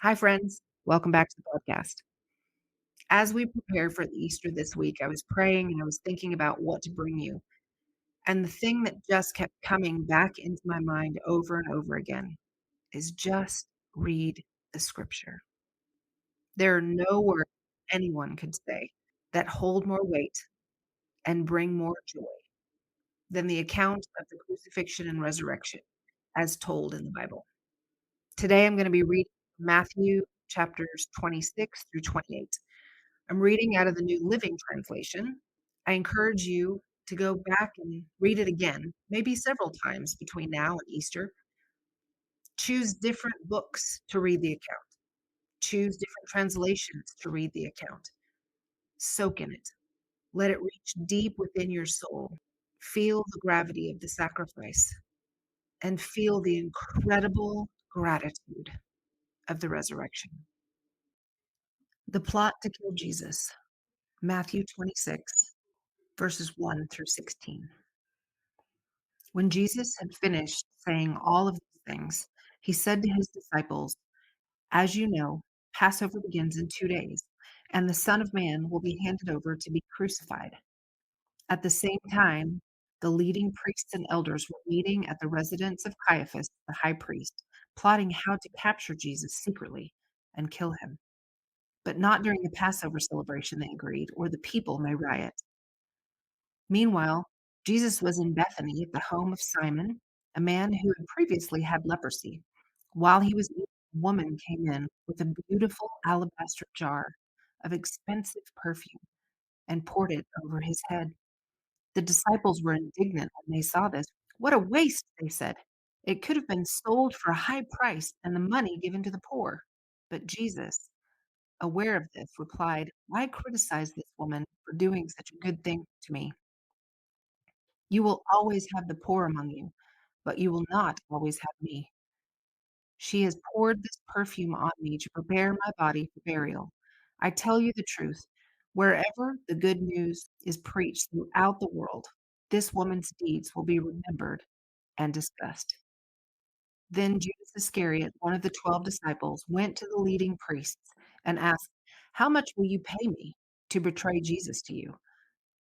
Hi, friends. Welcome back to the podcast. As we prepare for the Easter this week, I was praying and I was thinking about what to bring you. And the thing that just kept coming back into my mind over and over again is just read the scripture. There are no words anyone could say that hold more weight and bring more joy than the account of the crucifixion and resurrection as told in the Bible. Today I'm going to be reading Matthew chapters 26 through 28. I'm reading out of the New Living Translation. I encourage you to go back and read it again, maybe several times between now and Easter. Choose different books to read the account. Choose different translations to read the account. Soak in it. Let it reach deep within your soul. Feel the gravity of the sacrifice and feel the incredible gratitude of the resurrection. The plot to kill Jesus, Matthew 26, verses 1 through 16. When Jesus had finished saying all of these things, he said to his disciples, "As you know, Passover begins in 2 days, and the Son of Man will be handed over to be crucified." At the same time, the leading priests and elders were meeting at the residence of Caiaphas, the high priest, plotting how to capture Jesus secretly and kill him. But not during the Passover celebration, they agreed, or the people may riot. Meanwhile, Jesus was in Bethany at the home of Simon, a man who had previously had leprosy. While he was eating, a woman came in with a beautiful alabaster jar of expensive perfume and poured it over his head. The disciples were indignant when they saw this. "What a waste," they said. "It could have been sold for a high price and the money given to the poor." But Jesus, aware of this, replied, "Why criticize this woman for doing such a good thing to me? You will always have the poor among you, but you will not always have me. She has poured this perfume on me to prepare my body for burial. I tell you the truth, wherever the good news is preached throughout the world, this woman's deeds will be remembered and discussed." Then Judas Iscariot, one of the 12 disciples, went to the leading priests and asked, "How much will you pay me to betray Jesus to you?"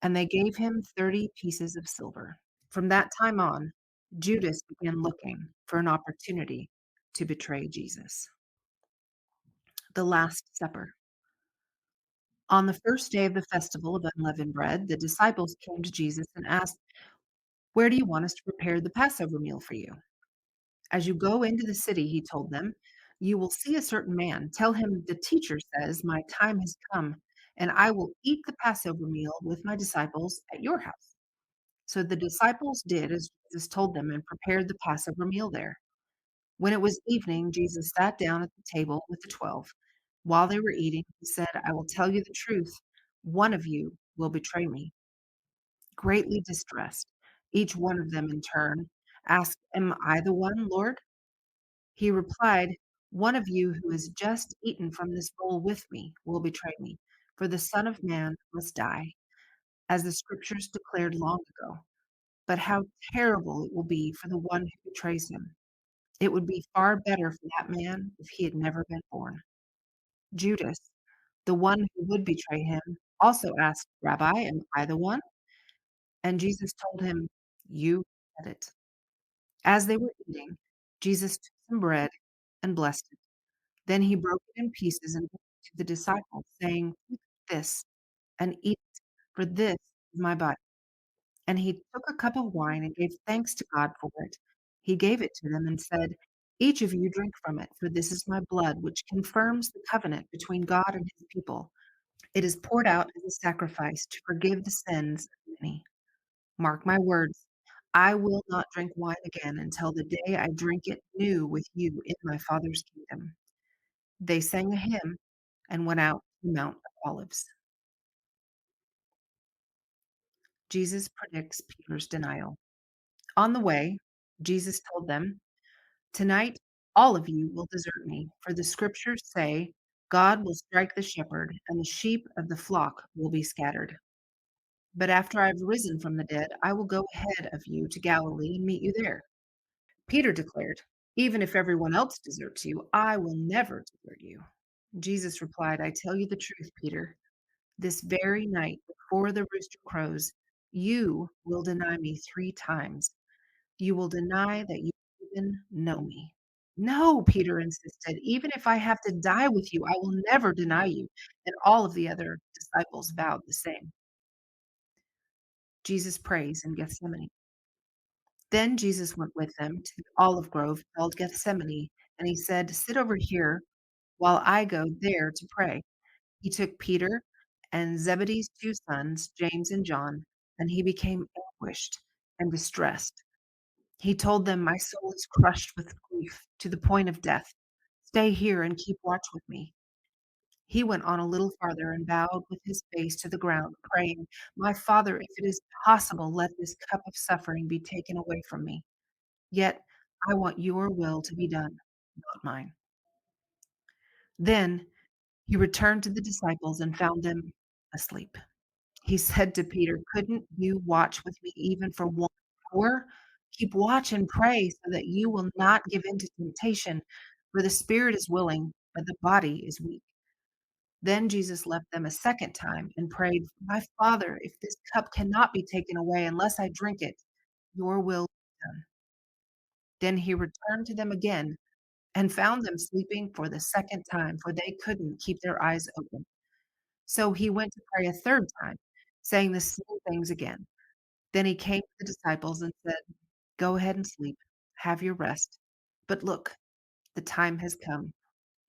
And they gave him 30 pieces of silver. From that time on, Judas began looking for an opportunity to betray Jesus. The Last Supper. On the first day of the festival of unleavened bread, the disciples came to Jesus and asked, "Where do you want us to prepare the Passover meal for you?" "As you go into the city," he told them, "you will see a certain man. Tell him, 'The teacher says, my time has come, and I will eat the Passover meal with my disciples at your house.'" So the disciples did as Jesus told them and prepared the Passover meal there. When it was evening, Jesus sat down at the table with the 12. While they were eating, he said, "I will tell you the truth. One of you will betray me." Greatly distressed, each one of them in turn asked, "Am I the one, Lord?" He replied, "One of you who has just eaten from this bowl with me will betray me, for the Son of Man must die, as the scriptures declared long ago. But how terrible it will be for the one who betrays him. It would be far better for that man if he had never been born." Judas, the one who would betray him, also asked, "Rabbi, am I the one?" And Jesus told him, "You said it." As they were eating, Jesus took some bread and blessed it. Then he broke it in pieces and gave it to the disciples, saying, "Take this and eat it, for this is my body." And he took a cup of wine and gave thanks to God for it. He gave it to them and said, "Each of you drink from it, for this is my blood, which confirms the covenant between God and his people. It is poured out as a sacrifice to forgive the sins of many. Mark my words, I will not drink wine again until the day I drink it new with you in my Father's kingdom." They sang a hymn and went out to the Mount of Olives. Jesus predicts Peter's denial. On the way, Jesus told them, "Tonight, all of you will desert me, for the scriptures say, 'God will strike the shepherd, and the sheep of the flock will be scattered.' But after I have risen from the dead, I will go ahead of you to Galilee and meet you there." Peter declared, Even if everyone else deserts you, I will never desert you." Jesus replied, "I tell you the truth, Peter. This very night, before the rooster crows, you will deny me 3 times. You will deny that you even know me." "No," Peter insisted. "Even if I have to die with you, I will never deny you." And all of the other disciples vowed the same. Jesus prays in Gethsemane. Then Jesus went with them to the olive grove called Gethsemane, and he said, "Sit over here while I go there to pray." He took Peter and Zebedee's 2 sons, James and John, and he became anguished and distressed. He told them, "My soul is crushed with grief to the point of death. Stay here and keep watch with me." He went on a little farther and bowed with his face to the ground, praying, "My Father, if it is possible, let this cup of suffering be taken away from me. Yet I want your will to be done, not mine." Then he returned to the disciples and found them asleep. He said to Peter, "Couldn't you watch with me even for 1 hour? Keep watch and pray so that you will not give in to temptation, for the spirit is willing, but the body is weak." Then Jesus left them a second time and prayed, "My Father, if this cup cannot be taken away unless I drink it, your will be done." Then he returned to them again and found them sleeping for the second time, for they couldn't keep their eyes open. So he went to pray a third time, saying the same things again. Then he came to the disciples and said, "Go ahead and sleep. Have your rest. But look, the time has come.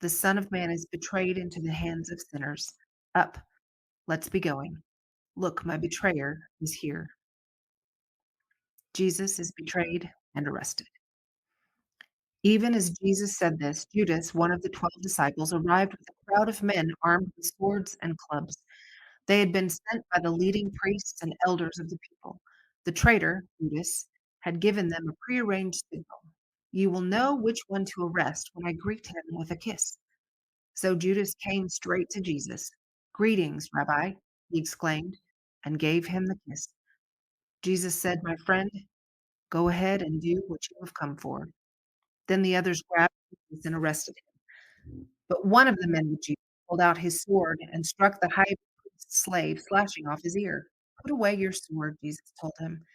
The Son of Man is betrayed into the hands of sinners. Up, let's be going. Look, my betrayer is here." Jesus is betrayed and arrested. Even as Jesus said this, Judas, one of the 12 disciples, arrived with a crowd of men armed with swords and clubs. They had been sent by the leading priests and elders of the people. The traitor, Judas, had given them a prearranged signal. "You will know which one to arrest when I greet him with a kiss." So Judas came straight to Jesus. "Greetings, Rabbi," he exclaimed, and gave him the kiss. Jesus said, "My friend, go ahead and do what you have come for." Then the others grabbed Jesus and arrested him. But one of the men with Jesus pulled out his sword and struck the high priest's slave, slashing off his ear. "Put away your sword," Jesus told him.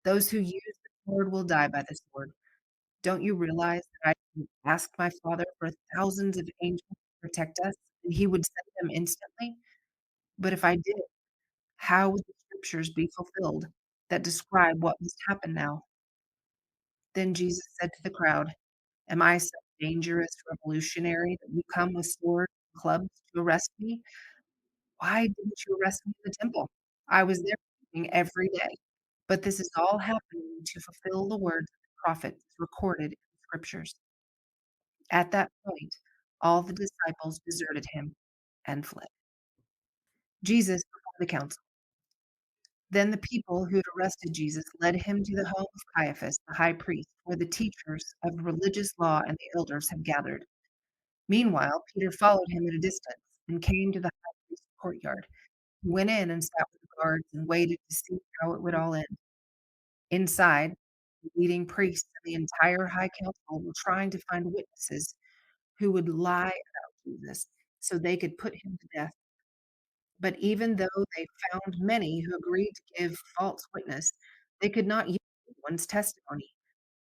"Those who use the sword will die by the sword. Don't you realize that I can ask my Father for thousands of angels to protect us, and he would send them instantly? But if I did, how would the scriptures be fulfilled that describe what must happen now?" Then Jesus said to the crowd, "Am I some dangerous revolutionary that you come with swords and clubs to arrest me? Why didn't you arrest me in the temple? I was there praying every day." But this is all happening to fulfill the words of the prophets recorded in the scriptures. At that point, all the disciples deserted him and fled. Jesus before the council. Then the people who had arrested Jesus led him to the home of Caiaphas, the high priest, where the teachers of religious law and the elders had gathered. Meanwhile, Peter followed him at a distance and came to the high priest's courtyard. He went in and sat with the guards and waited to see how it would all end. Inside, the leading priests and the entire high council were trying to find witnesses who would lie about Jesus so they could put him to death. But even though they found many who agreed to give false witness, they could not use anyone's testimony.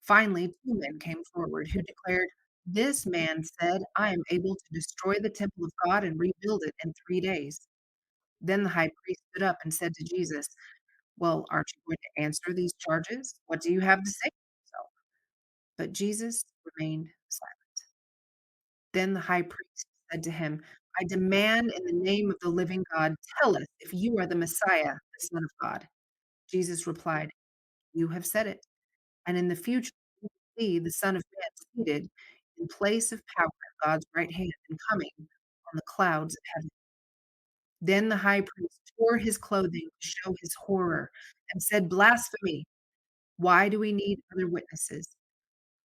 Finally, 2 men came forward who declared, "This man said, 'I am able to destroy the temple of God and rebuild it in 3 days.'" Then the high priest stood up and said to Jesus, "Well, aren't you going to answer these charges? What do you have to say for yourself?" But Jesus remained silent. Then the high priest said to him, "I demand in the name of the living God, tell us if you are the Messiah, the Son of God." Jesus replied, "You have said it. And in the future, you will see the Son of Man seated in place of power at God's right hand and coming on the clouds of heaven." Then the high priest tore his clothing to show his horror and said, "Blasphemy! Why do we need other witnesses?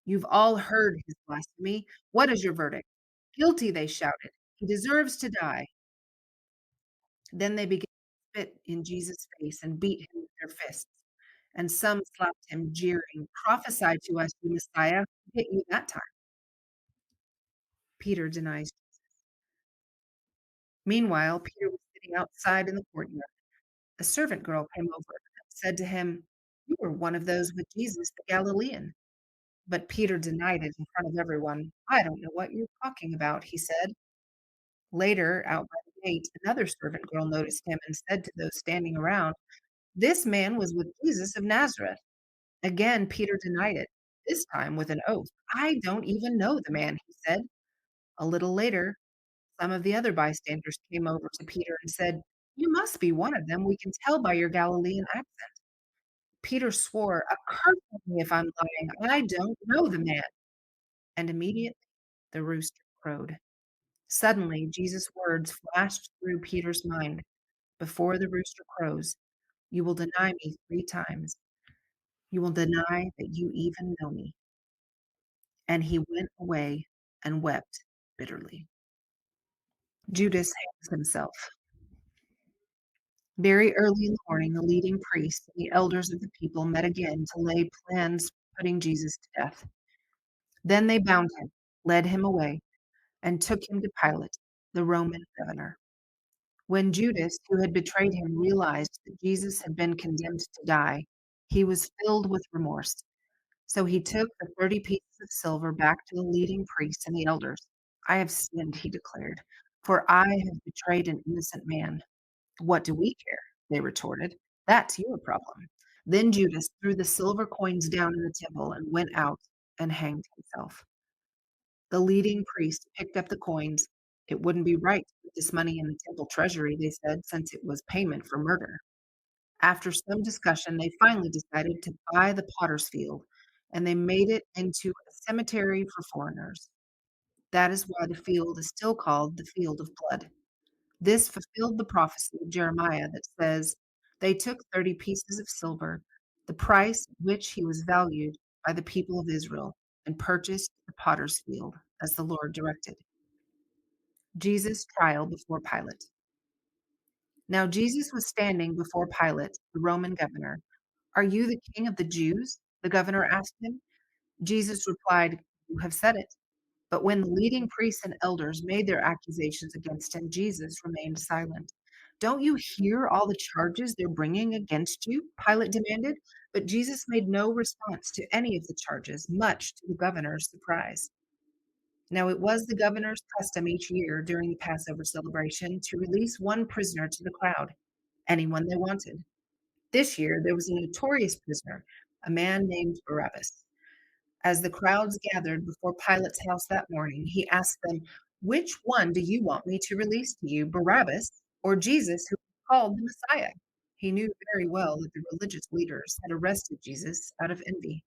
You've all heard his blasphemy. What is your verdict?" "Guilty," they shouted. "He deserves to die." Then they began to spit in Jesus' face and beat him with their fists. and some slapped him, jeering, "Prophesy to us, you Messiah. Who hit you that time?" Peter denies. Meanwhile, Peter was sitting outside in the courtyard. A servant girl came over and said to him, "You were one of those with Jesus the Galilean." But Peter denied it in front of everyone. "I don't know what you're talking about," he said. Later, out by the gate, another servant girl noticed him and said to those standing around, "This man was with Jesus of Nazareth." Again, Peter denied it, this time with an oath. "I don't even know the man," he said. A little later, some of the other bystanders came over to Peter and said, "You must be one of them. We can tell by your Galilean accent." Peter swore, "A curse on me if I'm lying. I don't know the man." And immediately the rooster crowed. Suddenly, Jesus' words flashed through Peter's mind. "Before the rooster crows, you will deny me 3 times. You will deny that you even know me." And he went away and wept bitterly. Judas hangs himself. Very early in the morning, the leading priests and the elders of the people met again to lay plans putting Jesus to death. Then they bound him, led him away, and took him to Pilate, the Roman governor. When Judas, who had betrayed him, realized that Jesus had been condemned to die, he was filled with remorse. So he took the 30 pieces of silver back to the leading priests and the elders. "I have sinned," he declared, "for I have betrayed an innocent man." "What do we care?" they retorted. "That's your problem." Then Judas threw the silver coins down in the temple and went out and hanged himself. The leading priest picked up the coins. "It wouldn't be right to put this money in the temple treasury," they said, "since it was payment for murder." After some discussion, they finally decided to buy the potter's field, and they made it into a cemetery for foreigners. That is why the field is still called the Field of Blood. This fulfilled the prophecy of Jeremiah that says, "They took 30 pieces of silver, the price at which he was valued by the people of Israel, and purchased the potter's field, as the Lord directed." Jesus' trial before Pilate. Now Jesus was standing before Pilate, the Roman governor. "Are you the king of the Jews?" the governor asked him. Jesus replied, "You have said it." But when the leading priests and elders made their accusations against him, Jesus remained silent. "Don't you hear all the charges they're bringing against you?" Pilate demanded. But Jesus made no response to any of the charges, much to the governor's surprise. Now it was the governor's custom each year during the Passover celebration to release one prisoner to the crowd, anyone they wanted. This year there was a notorious prisoner, a man named Barabbas. As the crowds gathered before Pilate's house that morning, he asked them, "Which one do you want me to release to you, Barabbas or Jesus, who is called the Messiah?" He knew very well that the religious leaders had arrested Jesus out of envy.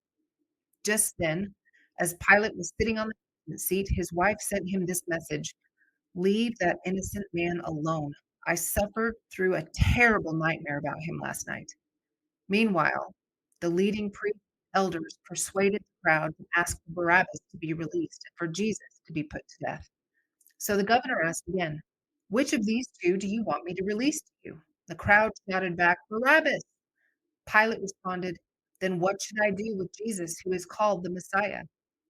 Just then, as Pilate was sitting on the judgment seat, his wife sent him this message: "Leave that innocent man alone. I suffered through a terrible nightmare about him last night." Meanwhile, the leading priest elders persuaded the crowd to ask for Barabbas to be released and for Jesus to be put to death. So the governor asked again, "Which of these two do you want me to release to you?" The crowd shouted back, "Barabbas." Pilate responded, "Then what should I do with Jesus, who is called the Messiah?"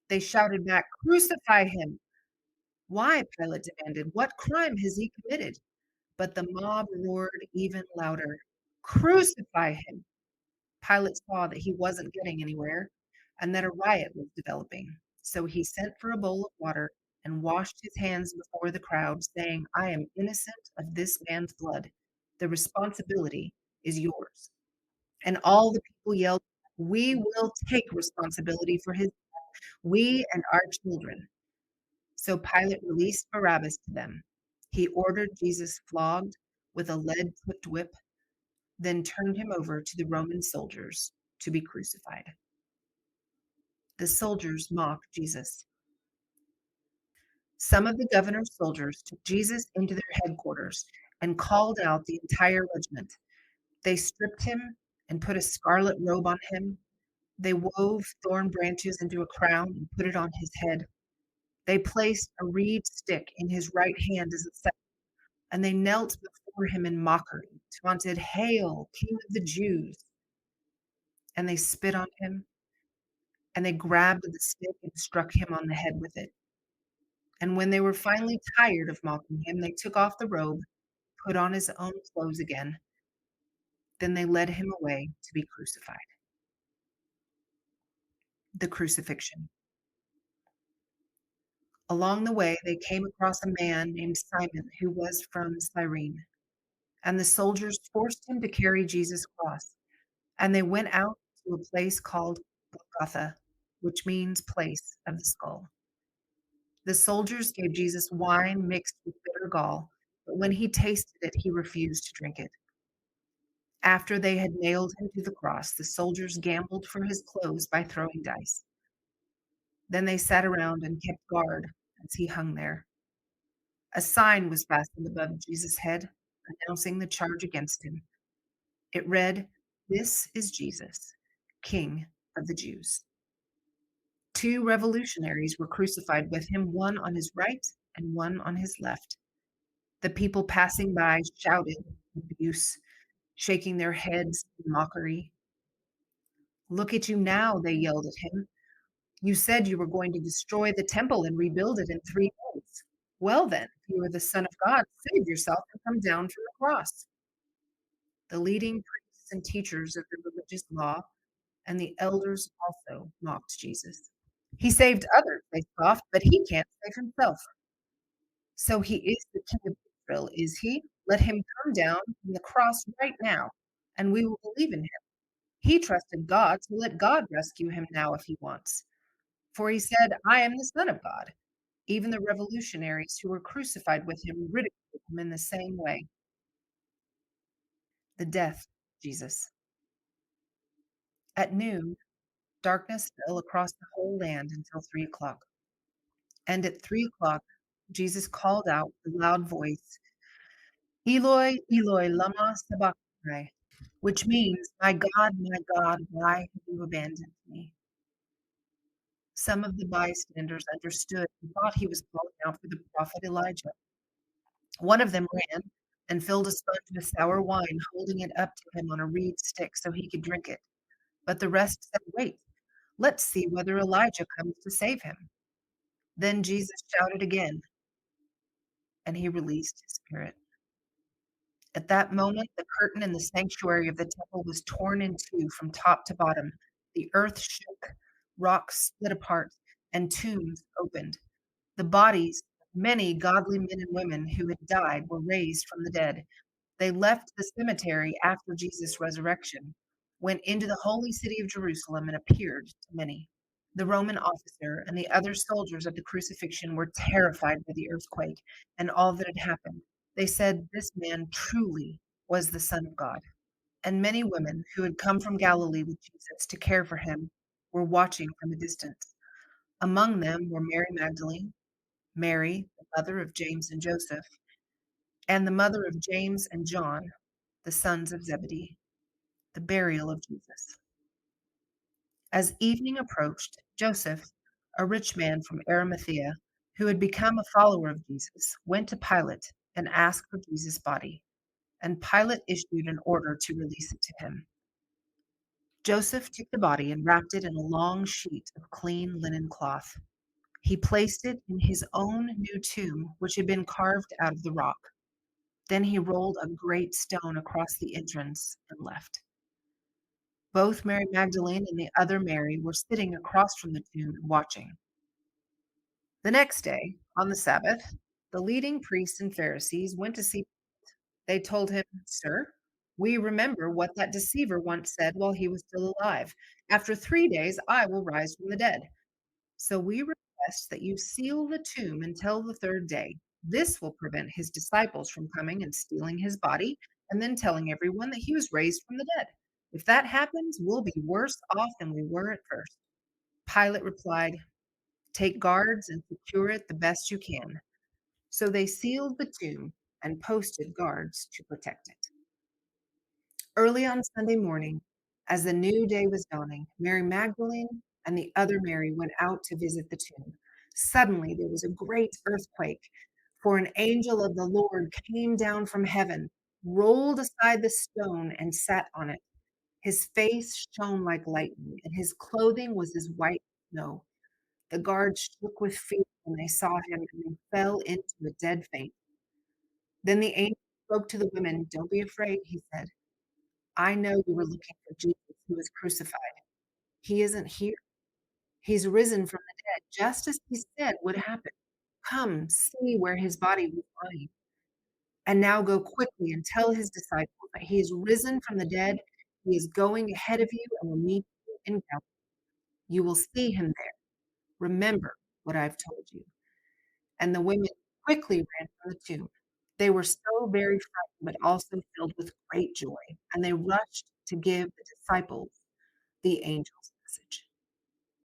They shouted back, "Crucify him." "Why?" Pilate demanded. "What crime has he committed?" But the mob roared even louder, "Crucify him." Pilate saw that he wasn't getting anywhere and that a riot was developing. So he sent for a bowl of water and washed his hands before the crowd, saying, "I am innocent of this man's blood. The responsibility is yours." And all the people yelled, "We will take responsibility for his, we and our children." So Pilate released Barabbas to them. He ordered Jesus flogged with a lead tipped whip, then turned him over to the Roman soldiers to be crucified. The soldiers mocked Jesus. Some of the governor's soldiers took Jesus into their headquarters and called out the entire regiment. They stripped him and put a scarlet robe on him. They wove thorn branches into a crown and put it on his head. They placed a reed stick in his right hand as a scepter, and they knelt before him in mockery, taunted, "Hail, King of the Jews!" and they spit on him, and they grabbed the stick and struck him on the head with it. And when they were finally tired of mocking him, they took off the robe, put on his own clothes again. Then they led him away to be crucified. The crucifixion. Along the way, they came across a man named Simon who was from Cyrene, and the soldiers forced him to carry Jesus' cross. And they went out to a place called Golgotha, which means place of the skull. The soldiers gave Jesus wine mixed with bitter gall, but when he tasted it, he refused to drink it. After they had nailed him to the cross, the soldiers gambled for his clothes by throwing dice. Then they sat around and kept guard as he hung there. A sign was fastened above Jesus' head, announcing the charge against him. It read, "This is Jesus, King of the Jews." Two revolutionaries were crucified with him, one on his right and one on his left. The people passing by shouted abuse, shaking their heads in mockery. "Look at you now," they yelled at him. "You said you were going to destroy the temple and rebuild it in 3 days. Well, then, if you are the Son of God, save yourself and come down from the cross." The leading priests and teachers of the religious law and the elders also mocked Jesus. "He saved others," they scoffed, "but he can't save himself. So he is the King of Israel, is he? Let him come down from the cross right now, and we will believe in him. He trusted God, so let God rescue him now if he wants. For he said, 'I am the Son of God.'" Even the revolutionaries who were crucified with him ridiculed him in the same way. The death of Jesus. At noon, darkness fell across the whole land until 3 o'clock. And at 3 o'clock, Jesus called out with a loud voice, "Eloi, Eloi, lama sabachthani," which means, my God, why have you abandoned me?" Some of the bystanders understood and thought he was calling out for the prophet Elijah. One of them ran and filled a sponge with sour wine, holding it up to him on a reed stick so he could drink it. But the rest said, "Wait, let's see whether Elijah comes to save him." Then Jesus shouted again, and he released his spirit. At that moment, the curtain in the sanctuary of the temple was torn in two from top to bottom. The earth shook, rocks split apart, and tombs opened. The bodies of many godly men and women who had died were raised from the dead. They left the cemetery after Jesus' resurrection, went into the holy city of Jerusalem, and appeared to many. The Roman officer and the other soldiers at the crucifixion were terrified by the earthquake and all that had happened. They said, "This man truly was the Son of God." And many women who had come from Galilee with Jesus to care for him were watching from a distance. Among them were Mary Magdalene, Mary, the mother of James and Joseph, and the mother of James and John, the sons of Zebedee. The burial of Jesus. As evening approached, Joseph, a rich man from Arimathea, who had become a follower of Jesus, went to Pilate and asked for Jesus' body, and Pilate issued an order to release it to him. Joseph took the body and wrapped it in a long sheet of clean linen cloth. He placed it in his own new tomb, which had been carved out of the rock. Then he rolled a great stone across the entrance and left. Both Mary Magdalene and the other Mary were sitting across from the tomb watching. The next day, on the Sabbath, the leading priests and Pharisees went to see. They told him, "Sir, we remember what that deceiver once said while he was still alive. 'After 3 days, I will rise from the dead.' So we request that you seal the tomb until the third day. This will prevent his disciples from coming and stealing his body and then telling everyone that he was raised from the dead. If that happens, we'll be worse off than we were at first." Pilate replied, "Take guards and secure it the best you can." So they sealed the tomb and posted guards to protect it. Early on Sunday morning, as the new day was dawning, Mary Magdalene and the other Mary went out to visit the tomb. Suddenly there was a great earthquake, for an angel of the Lord came down from heaven, rolled aside the stone, and sat on it. His face shone like lightning, and his clothing was as white as snow. The guards shook with fear when they saw him, and they fell into a dead faint. Then the angel spoke to the women. "Don't be afraid," he said. "I know you were looking for Jesus who was crucified. He isn't here. He's risen from the dead, just as he said would happen. Come, see where his body was lying. And now go quickly and tell his disciples that he is risen from the dead. He is going ahead of you and will meet you in Galilee. You will see him there. Remember what I've told you." And the women quickly ran from the tomb. They were so very frightened, but also filled with great joy, and they rushed to give the disciples the angel's message.